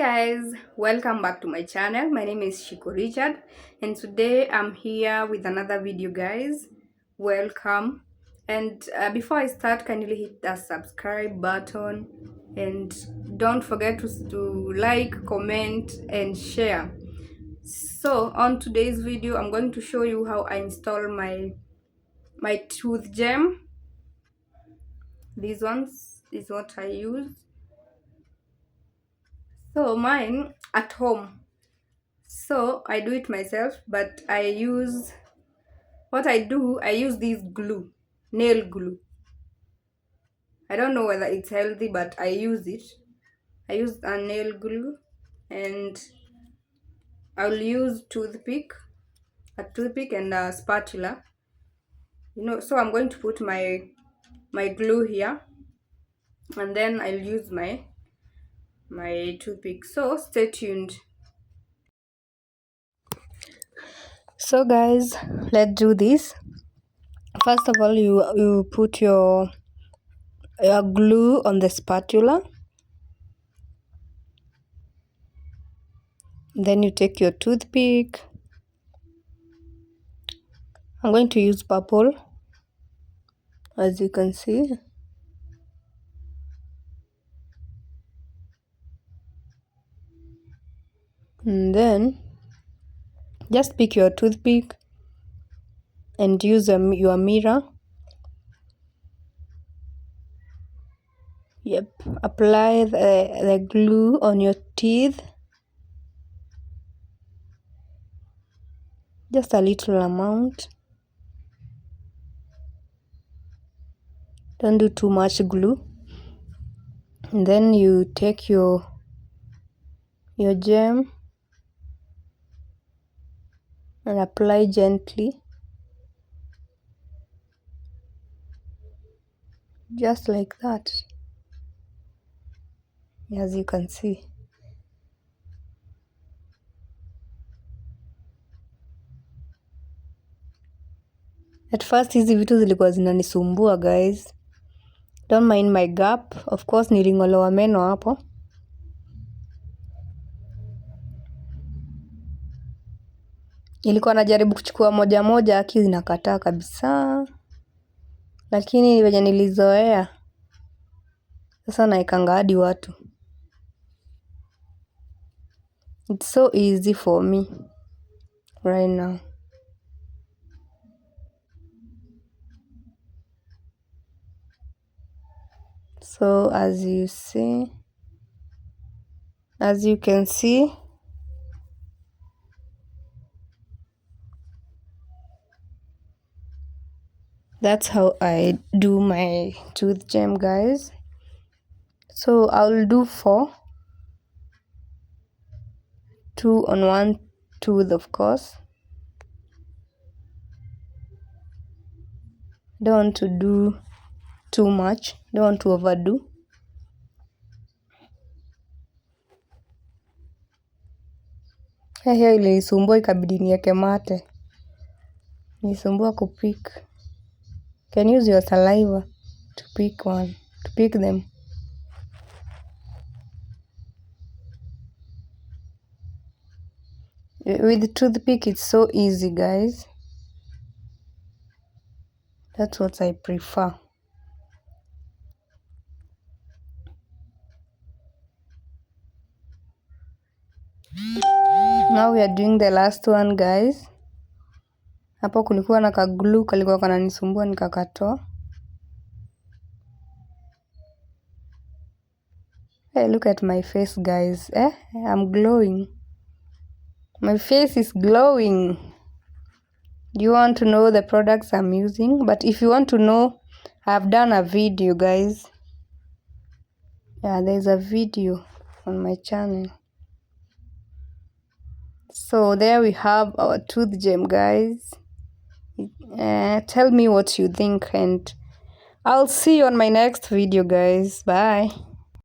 Guys, welcome back to my channel. My name is Shiko Richard and today I'm here with another video, guys. Welcome. And before I start, kindly hit the subscribe button and don't forget to like, comment and share. So on today's video, I'm going to show you how I install my tooth gem. These ones is what I use. So mine at home. So I do it myself, but I use this glue, nail glue. I don't know whether it's healthy, but I use it. I use a nail glue, and I'll use a toothpick and a spatula. So I'm going to put my glue here, and then I'll use my toothpick. So stay tuned. So guys, let's do this. First of all, you put your glue on the spatula. Then you take your toothpick. I'm going to use purple, as you can see. And then just pick your toothpick and use your mirror. Yep, apply the glue on your teeth. Just a little amount. Don't do too much glue. And then you take your gem and apply gently, just like that, as you can see. At first hizi vitu zilikuwa zinanisumbua guys. Don't mind my gap. Of course niling'olewa meno hapo. Nilikuwa najaribu kuchukua moja moja, aki zinakataa kabisa. Lakini wenye nilizoea. Sasa naekanga hadi watu. It's so easy for me right now. So as you can see, that's how I do my tooth gem, guys. So I'll do 4. 2 on one tooth, of course. Don't want to do too much. Don't want to overdo. Hiyo ilisumbua, ikabidi niweke mate. Nisumbua kupick. Can use your saliva to pick them. With the toothpick, it's so easy, guys. That's what I prefer. Now we are doing the last one, guys. Hapo kulikuwa na kaglue kalikuwa kananisumbua, nikakatoa. Hey, look at my face, guys. I'm glowing. My face is glowing. Do you want to know the products I'm using? But if you want to know, I've done a video, guys. Yeah, there's a video on my channel. So there we have our tooth gem, guys. Tell me what you think, and I'll see you on my next video, guys. Bye.